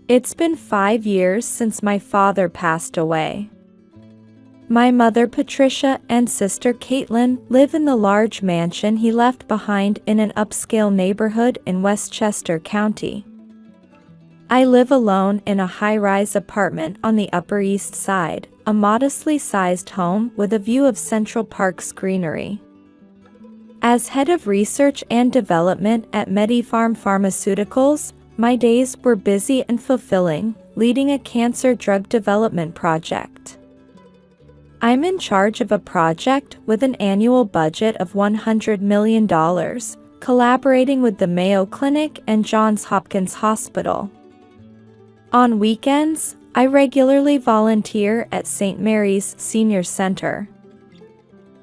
It's been 5 years since my father passed away. My mother Patricia and sister Caitlin live in the large mansion he left behind in an upscale neighborhood in Westchester County. I live alone in a high-rise apartment on the Upper East Side, a modestly sized home with a view of Central Park's greenery. As head of research and development at MediPharm Pharmaceuticals, my days were busy and fulfilling, leading a cancer drug development project. I'm in charge of a project with an annual budget of $100 million, collaborating with the Mayo Clinic and Johns Hopkins Hospital. On weekends, I regularly volunteer at St. Mary's Senior Center.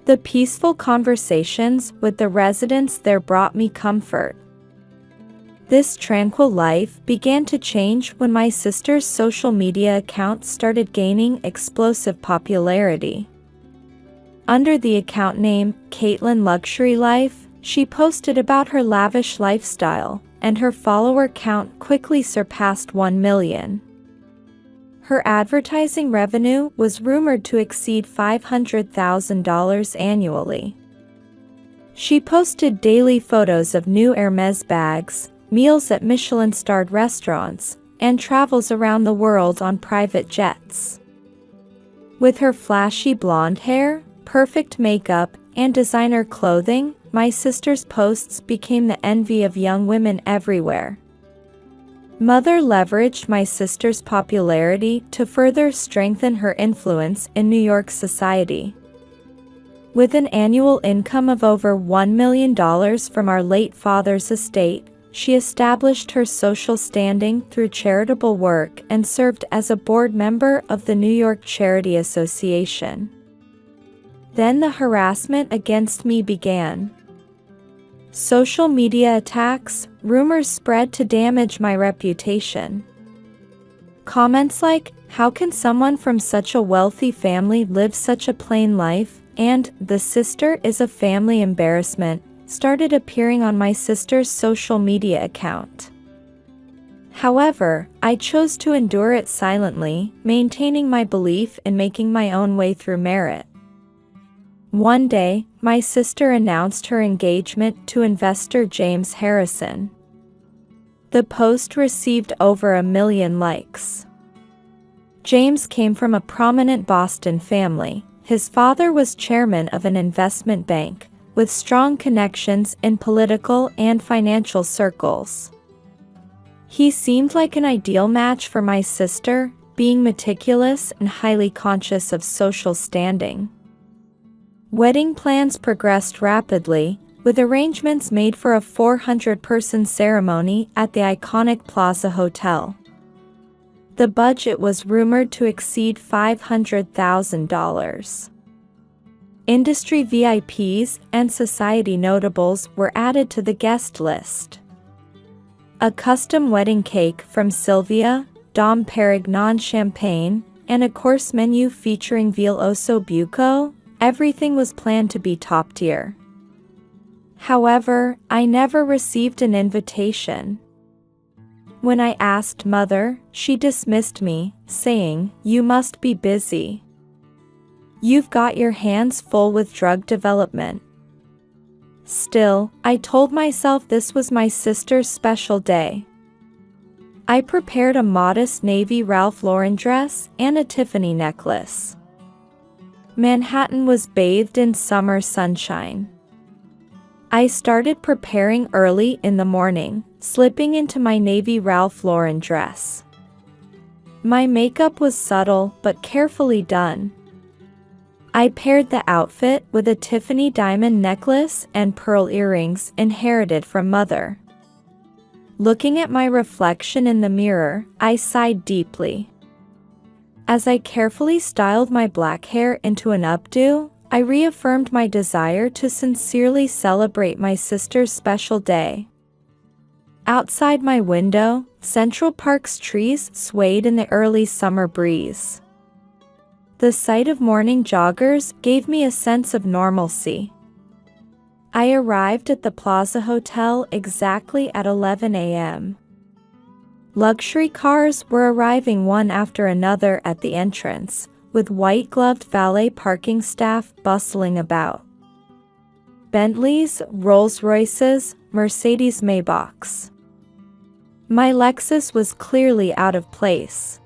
The peaceful conversations with the residents there brought me comfort. This tranquil life began to change when my sister's social media account started gaining explosive popularity. Under the account name Caitlin Luxury Life, she posted about her lavish lifestyle, and her follower count quickly surpassed 1 million. Her advertising revenue was rumored to exceed $500,000 annually. She posted daily photos of new Hermès bags, meals at Michelin-starred restaurants, and travels around the world on private jets. With her flashy blonde hair, perfect makeup, and designer clothing, my sister's posts became the envy of young women everywhere. Mother leveraged my sister's popularity to further strengthen her influence in New York society. With an annual income of over $1 million from our late father's estate, she established her social standing through charitable work and served as a board member of the New York Charity Association. Then the harassment against me began. Social media attacks, rumors spread to damage my reputation. Comments like, "How can someone from such a wealthy family live such a plain life?" and "The sister is a family embarrassment," started appearing on my sister's social media account. However, I chose to endure it silently, maintaining my belief in making my own way through merit. One day, my sister announced her engagement to investor James Harrison. The post received over 1 million likes. James came from a prominent Boston family. His father was chairman of an investment bank, with strong connections in political and financial circles. He seemed like an ideal match for my sister, being meticulous and highly conscious of social standing. Wedding plans progressed rapidly, with arrangements made for a 400-person ceremony at the iconic Plaza Hotel. The budget was rumored to exceed $500,000. Industry VIPs and society notables were added to the guest list. A custom wedding cake from Sylvia, Dom Perignon champagne, and a course menu featuring veal osso buco. Everything was planned to be top tier. However, I never received an invitation. When I asked Mother, she dismissed me, saying, "You must be busy. You've got your hands full with drug development." Still, I told myself this was my sister's special day. I prepared a modest navy Ralph Lauren dress and a Tiffany necklace. Manhattan was bathed in summer sunshine. I started preparing early in the morning, slipping into my navy Ralph Lauren dress. My makeup was subtle but carefully done. I paired the outfit with a Tiffany diamond necklace and pearl earrings inherited from Mother. Looking at my reflection in the mirror, I sighed deeply. As I carefully styled my black hair into an updo, I reaffirmed my desire to sincerely celebrate my sister's special day. Outside my window, Central Park's trees swayed in the early summer breeze. The sight of morning joggers gave me a sense of normalcy. I arrived at the Plaza Hotel exactly at 11 a.m. Luxury cars were arriving one after another at the entrance, with white-gloved valet parking staff bustling about. Bentleys, Rolls-Royces, Mercedes Maybachs. My Lexus was clearly out of place.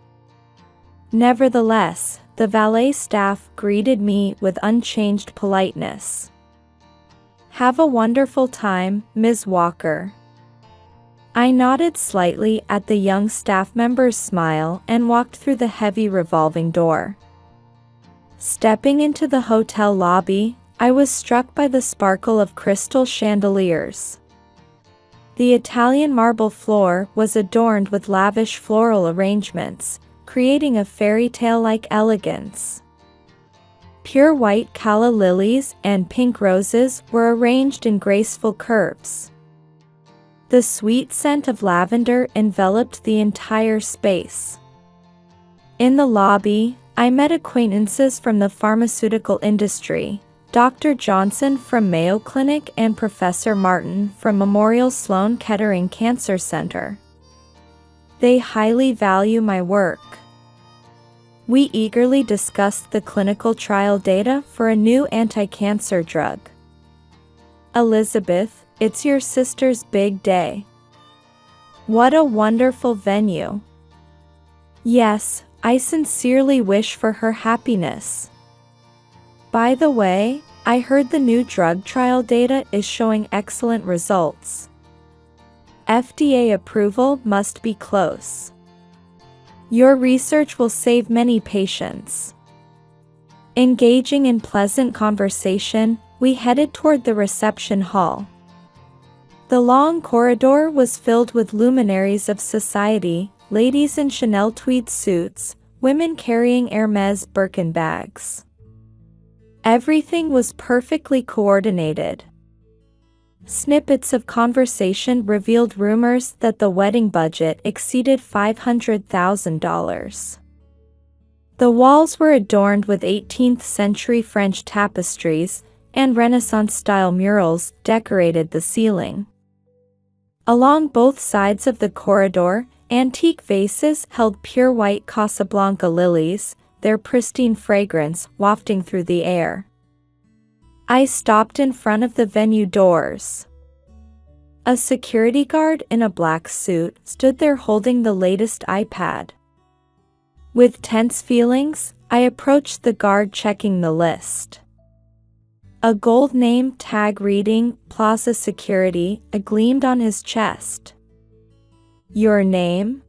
Nevertheless, the valet staff greeted me with unchanged politeness. "Have a wonderful time, Ms. Walker." I nodded slightly at the young staff member's smile and walked through the heavy revolving door. Stepping into the hotel lobby, I was struck by the sparkle of crystal chandeliers. The Italian marble floor was adorned with lavish floral arrangements, creating a fairy tale-like elegance. Pure white calla lilies and pink roses were arranged in graceful curves. The sweet scent of lavender enveloped the entire space. In the lobby, I met acquaintances from the pharmaceutical industry, Dr. Johnson from Mayo Clinic and Professor Martin from Memorial Sloan Kettering Cancer Center. They highly value my work. We eagerly discussed the clinical trial data for a new anti-cancer drug. "Elizabeth, it's your sister's big day. What a wonderful venue." "Yes, I sincerely wish for her happiness. By the way, I heard the new drug trial data is showing excellent results. FDA approval must be close. Your research will save many patients." Engaging in pleasant conversation, we headed toward the reception hall. The long corridor was filled with luminaries of society, ladies in Chanel tweed suits, women carrying Hermès Birkin bags. Everything was perfectly coordinated. Snippets of conversation revealed rumors that the wedding budget exceeded $500,000. The walls were adorned with 18th-century French tapestries, and Renaissance-style murals decorated the ceiling. Along both sides of the corridor, antique vases held pure white Casablanca lilies, their pristine fragrance wafting through the air. I stopped in front of the venue doors. A security guard in a black suit stood there holding the latest iPad. With tense feelings, I approached the guard checking the list. A gold name tag reading Plaza Security gleamed on his chest. "Your name?"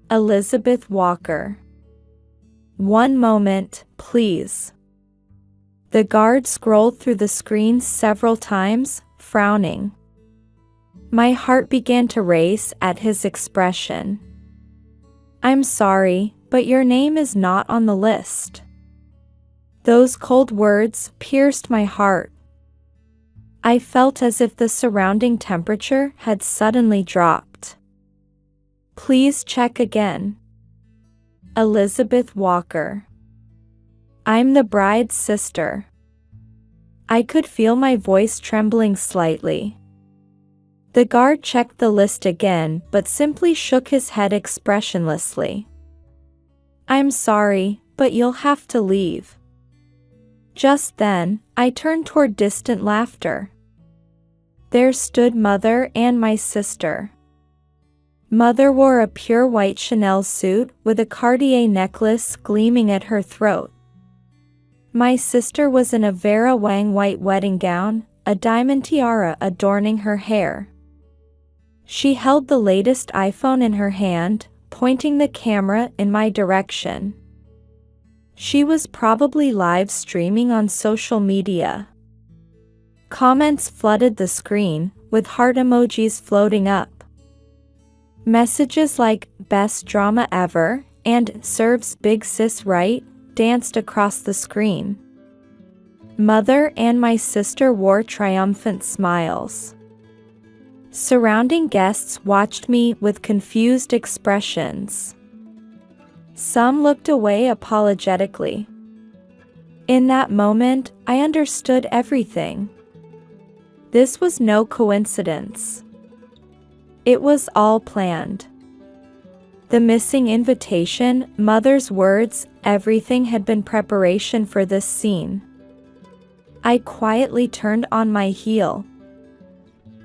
"Elizabeth Walker." "One moment, please." The guard scrolled through the screens several times, frowning. My heart began to race at his expression. "I'm sorry, but your name is not on the list." Those cold words pierced my heart. I felt as if the surrounding temperature had suddenly dropped. "Please check again." "Elizabeth Walker. I'm the bride's sister." I could feel my voice trembling slightly. The guard checked the list again but simply shook his head expressionlessly. "I'm sorry, but you'll have to leave." Just then, I turned toward distant laughter. There stood Mother and my sister. Mother wore a pure white Chanel suit with a Cartier necklace gleaming at her throat. My sister was in a Vera Wang white wedding gown, a diamond tiara adorning her hair. She held the latest iPhone in her hand, pointing the camera in my direction. She was probably live streaming on social media. Comments flooded the screen, with heart emojis floating up. Messages like "Best drama ever" and "Serves Big Sis Right" danced across the screen. Mother and my sister wore triumphant smiles. Surrounding guests watched me with confused expressions. Some looked away apologetically. In that moment, I understood everything. This was no coincidence. It was all planned. The missing invitation, mother's words, everything had been preparation for this scene. I quietly turned on my heel.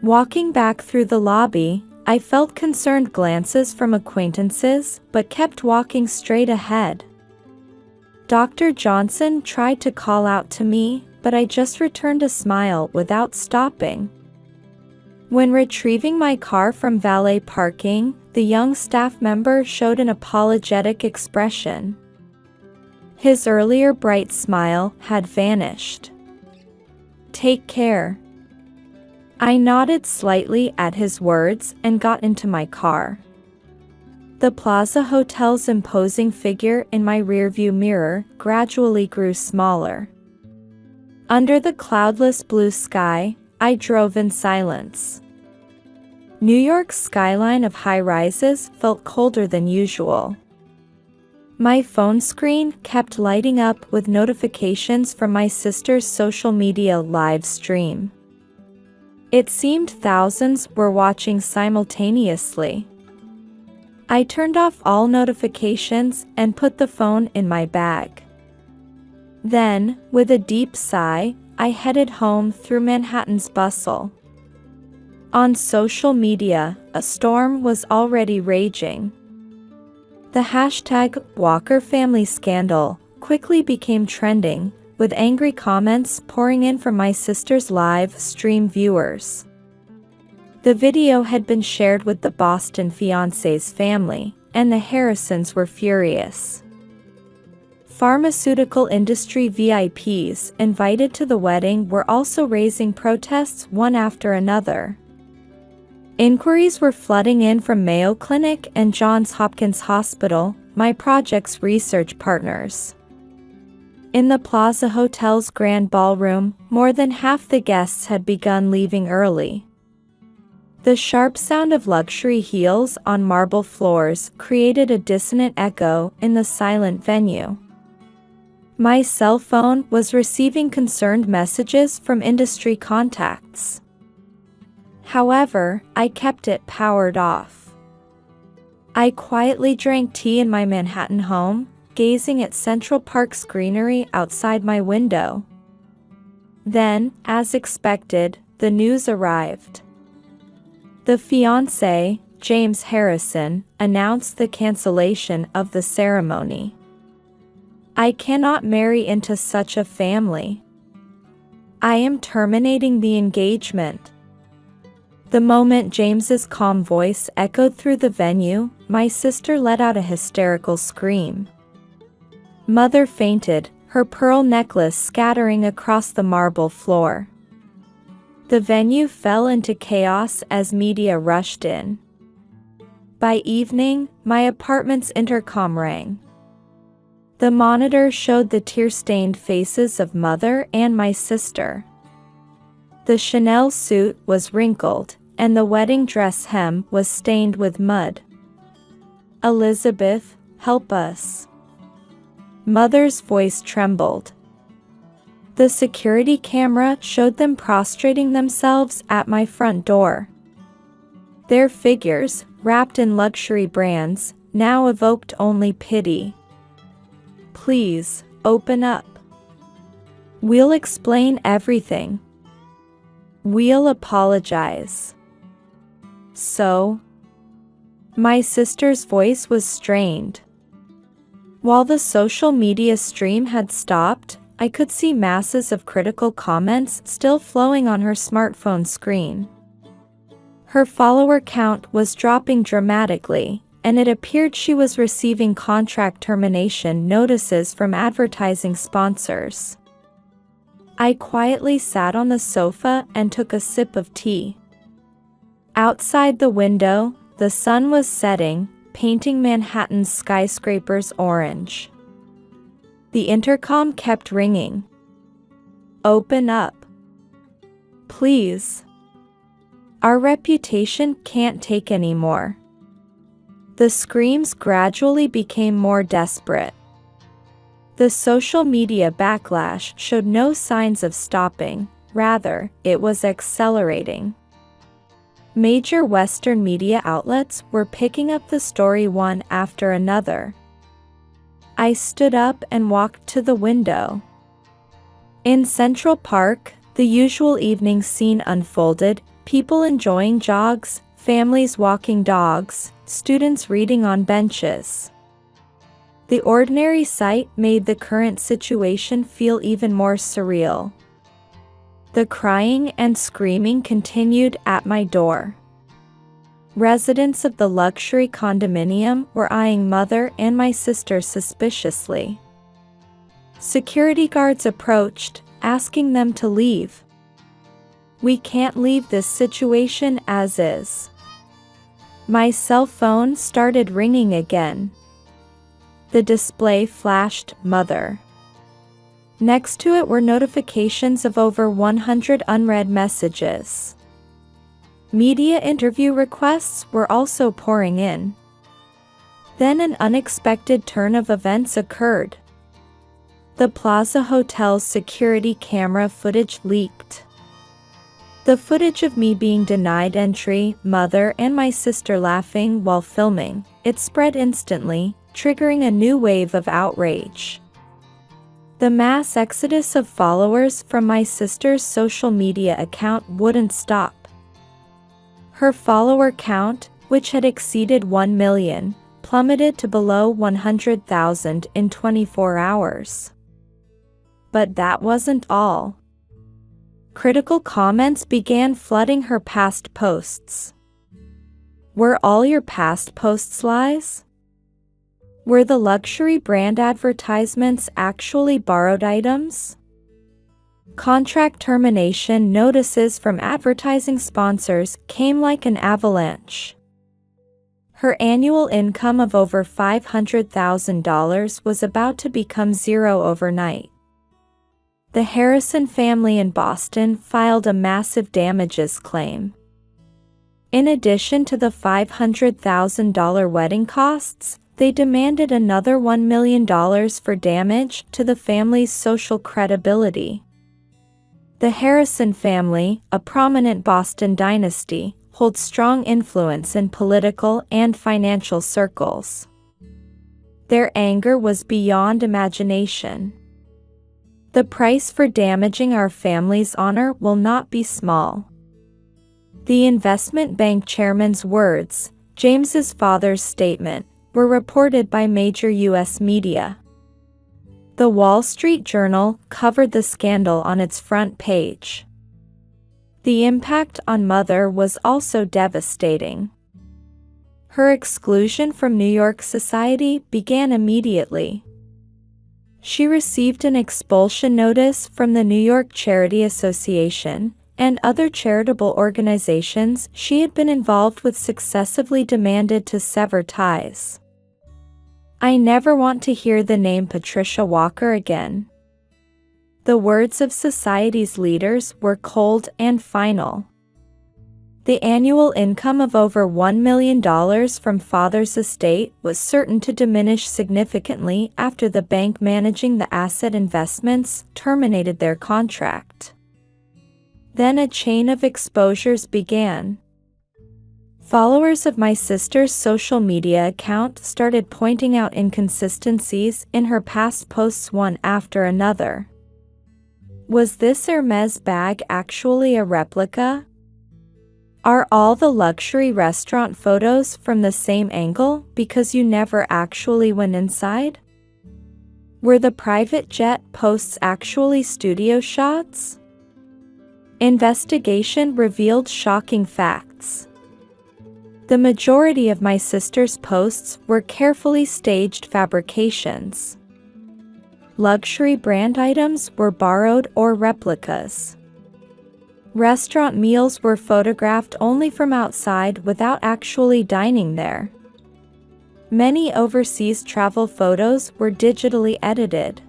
Walking back through the lobby, I felt concerned glances from acquaintances, but kept walking straight ahead. Dr. Johnson tried to call out to me, but I just returned a smile without stopping. When retrieving my car from valet parking, the young staff member showed an apologetic expression. His earlier bright smile had vanished. "Take care." I nodded slightly at his words and got into my car. The Plaza Hotel's imposing figure in my rearview mirror gradually grew smaller. Under the cloudless blue sky, I drove in silence. New York's skyline of high-rises felt colder than usual. My phone screen kept lighting up with notifications from my sister's social media live stream. It seemed thousands were watching simultaneously. I turned off all notifications and put the phone in my bag. Then, with a deep sigh, I headed home through Manhattan's bustle. On social media, a storm was already raging. The hashtag Walker Family Scandal quickly became trending, with angry comments pouring in from my sister's live stream viewers. The video had been shared with the Boston fiancé's family, and the Harrisons were furious. Pharmaceutical industry VIPs invited to the wedding were also raising protests one after another. Inquiries were flooding in from Mayo Clinic and Johns Hopkins Hospital, my project's research partners. In the Plaza Hotel's grand ballroom, more than half the guests had begun leaving early. The sharp sound of luxury heels on marble floors created a dissonant echo in the silent venue. My cell phone was receiving concerned messages from industry contacts. However, I kept it powered off. I quietly drank tea in my Manhattan home, gazing at Central Park's greenery outside my window. Then, as expected, the news arrived. The fiancé, James Harrison, announced the cancellation of the ceremony. "I cannot marry into such a family. I am terminating the engagement." The moment James's calm voice echoed through the venue, my sister let out a hysterical scream. Mother fainted, her pearl necklace scattering across the marble floor. The venue fell into chaos as media rushed in. By evening, my apartment's intercom rang. The monitor showed the tear-stained faces of mother and my sister. The Chanel suit was wrinkled, and the wedding dress hem was stained with mud. "Elizabeth, help us." Mother's voice trembled. The security camera showed them prostrating themselves at my front door. Their figures, wrapped in luxury brands, now evoked only pity. "Please, open up. We'll explain everything. We'll apologize." "So?" My sister's voice was strained. While the social media stream had stopped, I could see masses of critical comments still flowing on her smartphone screen. Her follower count was dropping dramatically, and it appeared she was receiving contract termination notices from advertising sponsors. I quietly sat on the sofa and took a sip of tea. Outside the window, the sun was setting, painting Manhattan's skyscrapers orange. The intercom kept ringing. "Open up. Please. Our reputation can't take any more." The screams gradually became more desperate. The social media backlash showed no signs of stopping, rather, it was accelerating. Major Western media outlets were picking up the story one after another. I stood up and walked to the window. In Central Park, the usual evening scene unfolded, people enjoying jogs, families walking dogs, students reading on benches. The ordinary sight made the current situation feel even more surreal. The crying and screaming continued at my door. Residents of the luxury condominium were eyeing mother and my sister suspiciously. Security guards approached, asking them to leave. "We can't leave this situation as is." My cell phone started ringing again. The display flashed "Mother." Next to it were notifications of over 100 unread messages. Media interview requests were also pouring in. Then an unexpected turn of events occurred. The Plaza Hotel's security camera footage leaked. The footage of me being denied entry, mother and my sister laughing while filming, it spread instantly, triggering a new wave of outrage. The mass exodus of followers from my sister's social media account wouldn't stop. Her follower count, which had exceeded 1 million, plummeted to below 100,000 in 24 hours. But that wasn't all. Critical comments began flooding her past posts. Were all your past posts lies? Were the luxury brand advertisements actually borrowed items? Contract termination notices from advertising sponsors came like an avalanche. Her annual income of over $500,000 was about to become zero overnight. The Harrison family in Boston filed a massive damages claim. In addition to the $500,000 wedding costs, they demanded another $1 million for damage to the family's social credibility. The Harrison family, a prominent Boston dynasty, holds strong influence in political and financial circles. Their anger was beyond imagination. The price for damaging our family's honor will not be small. The investment bank chairman's words, James's father's statement, were reported by major U.S. media. The Wall Street Journal covered the scandal on its front page. The impact on Mother was also devastating. Her exclusion from New York society began immediately. She received an expulsion notice from the New York Charity Association and other charitable organizations she had been involved with successively demanded to sever ties. "I never want to hear the name Patricia Walker again." The words of society's leaders were cold and final. The annual income of over $1 million from father's estate was certain to diminish significantly after the bank managing the asset investments terminated their contract. Then a chain of exposures began. Followers of my sister's social media account started pointing out inconsistencies in her past posts one after another. Was this Hermes bag actually a replica? Are all the luxury restaurant photos from the same angle because you never actually went inside? Were the private jet posts actually studio shots? Investigation revealed shocking facts. The majority of my sister's posts were carefully staged fabrications. Luxury brand items were borrowed or replicas. Restaurant meals were photographed only from outside without actually dining there. Many overseas travel photos were digitally edited.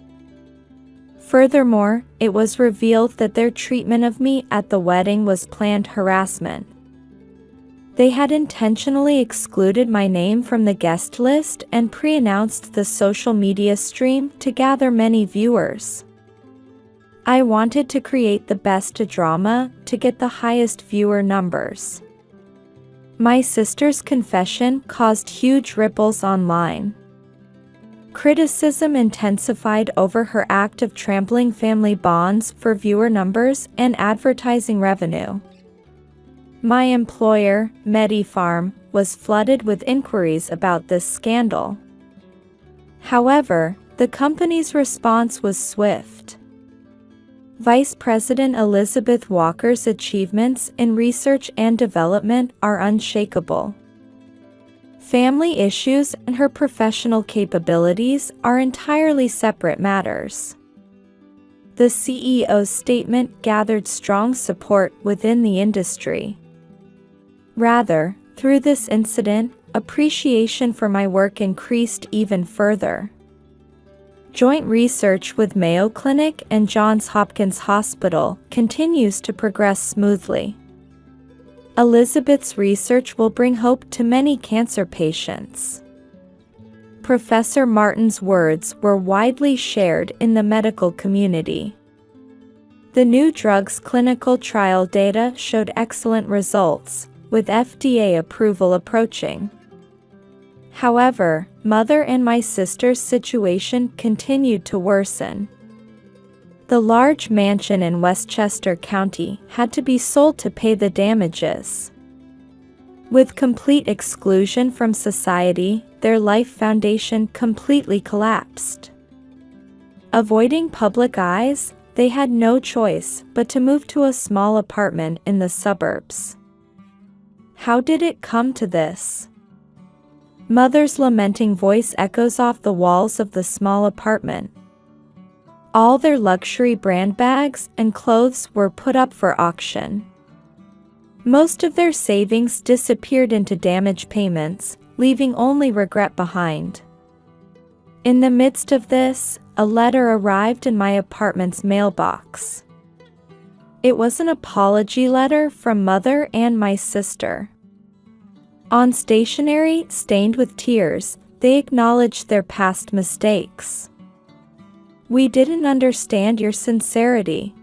Furthermore, it was revealed that their treatment of me at the wedding was planned harassment. They had intentionally excluded my name from the guest list and pre-announced the social media stream to gather many viewers. I wanted to create the best drama to get the highest viewer numbers. My sister's confession caused huge ripples online. Criticism intensified over her act of trampling family bonds for viewer numbers and advertising revenue. My employer, MediPharm, was flooded with inquiries about this scandal. However, the company's response was swift. Vice President Elizabeth Walker's achievements in research and development are unshakable. Family issues and her professional capabilities are entirely separate matters. The CEO's statement gathered strong support within the industry. Rather, through this incident, appreciation for my work increased even further. Joint research with Mayo Clinic and Johns Hopkins Hospital continues to progress smoothly. Elizabeth's research will bring hope to many cancer patients. Professor Martin's words were widely shared in the medical community. The new drug's clinical trial data showed excellent results, with FDA approval approaching. However, Mother and my sister's situation continued to worsen. The large mansion in Westchester County had to be sold to pay the damages. With complete exclusion from society, their life foundation completely collapsed. Avoiding public eyes, they had no choice but to move to a small apartment in the suburbs. How did it come to this? Mother's lamenting voice echoes off the walls of the small apartment. All their luxury brand bags and clothes were put up for auction. Most of their savings disappeared into damage payments, leaving only regret behind. In the midst of this, a letter arrived in my apartment's mailbox. It was an apology letter from Mother and my sister. On stationery stained with tears, they acknowledged their past mistakes. We didn't understand your sincerity.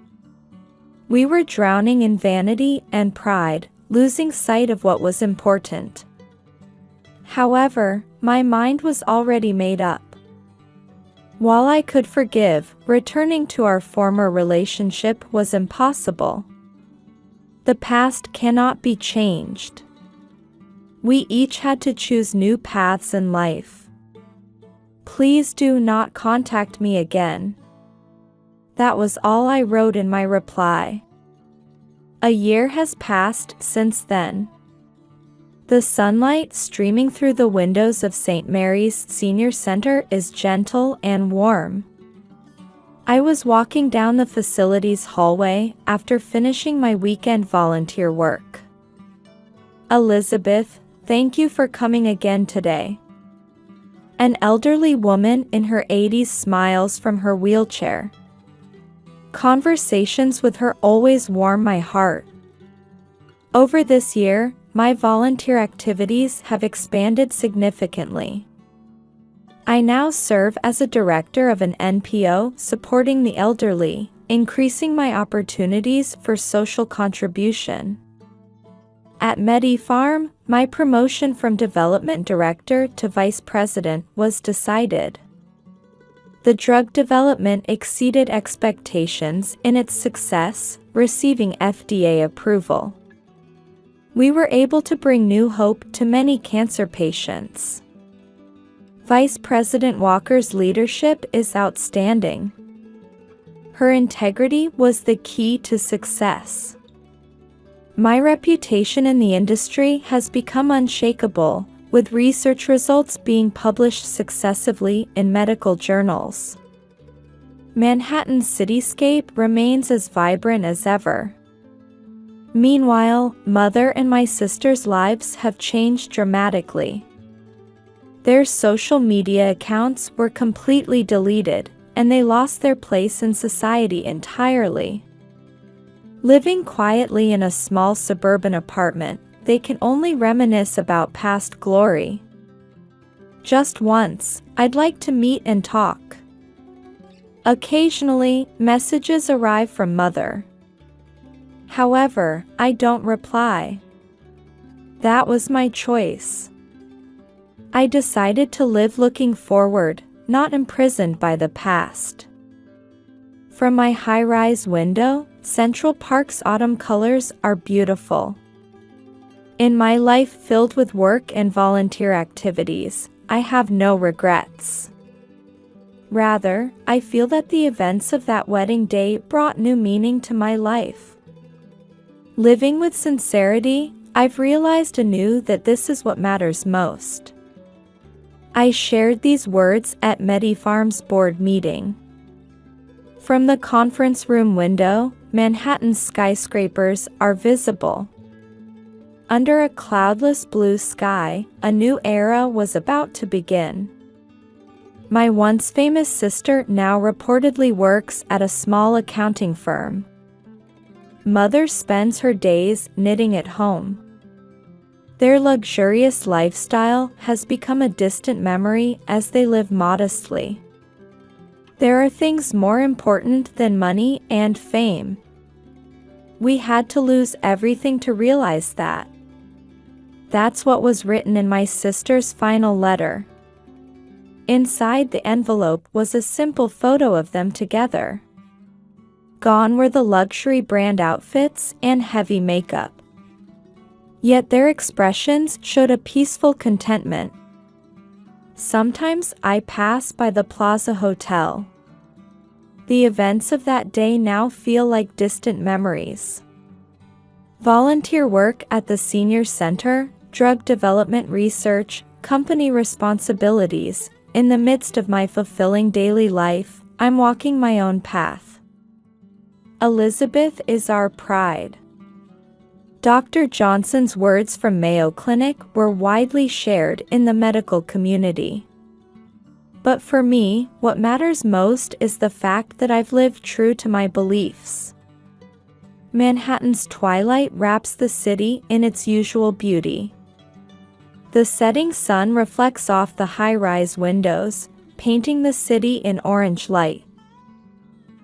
We were drowning in vanity and pride, losing sight of what was important. However, my mind was already made up. While I could forgive, returning to our former relationship was impossible. The past cannot be changed. We each had to choose new paths in life. Please do not contact me again. That was all I wrote in my reply. A year has passed since then. The sunlight streaming through the windows of St. Mary's Senior Center is gentle and warm. I was walking down the facility's hallway after finishing my weekend volunteer work. Elizabeth, thank you for coming again today. An elderly woman in her 80s smiles from her wheelchair. Conversations with her always warm my heart. Over this year, my volunteer activities have expanded significantly. I now serve as a director of an NPO supporting the elderly, increasing my opportunities for social contribution. At MediPharm, my promotion from development director to vice president was decided. The drug development exceeded expectations in its success, receiving FDA approval. We were able to bring new hope to many cancer patients. Vice President Walker's leadership is outstanding. Her integrity was the key to success. My reputation in the industry has become unshakable, with research results being published successively in medical journals. Manhattan's cityscape remains as vibrant as ever. Meanwhile, Mother and my sister's lives have changed dramatically. Their social media accounts were completely deleted, and they lost their place in society entirely. Living quietly in a small suburban apartment, they can only reminisce about past glory. Just once, I'd like to meet and talk. Occasionally, messages arrive from Mother. However, I don't reply. That was my choice. I decided to live looking forward, not imprisoned by the past. From my high-rise window, Central Park's autumn colors are beautiful. In my life filled with work and volunteer activities, I have no regrets. Rather, I feel that the events of that wedding day brought new meaning to my life. Living with sincerity, I've realized anew that this is what matters most. I shared these words at MediFarm's board meeting. From the conference room window, Manhattan's skyscrapers are visible. Under a cloudless blue sky, a new era was about to begin. My once famous sister now reportedly works at a small accounting firm. Mother spends her days knitting at home. Their luxurious lifestyle has become a distant memory as they live modestly. There are things more important than money and fame. We had to lose everything to realize that. That's what was written in my sister's final letter. Inside the envelope was a simple photo of them together. Gone were the luxury brand outfits and heavy makeup. Yet their expressions showed a peaceful contentment. Sometimes I pass by the Plaza Hotel. The events of that day now feel like distant memories. Volunteer work at the Senior Center, drug development research, company responsibilities. In the midst of my fulfilling daily life, I'm walking my own path. Elizabeth is our pride. Dr. Johnson's words from Mayo Clinic were widely shared in the medical community. But for me, what matters most is the fact that I've lived true to my beliefs. Manhattan's twilight wraps the city in its usual beauty. The setting sun reflects off the high-rise windows, painting the city in orange light.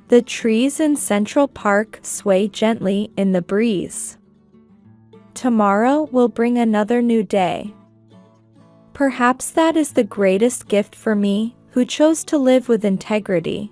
The trees in Central Park sway gently in the breeze. Tomorrow will bring another new day. Perhaps that is the greatest gift for me, who chose to live with integrity.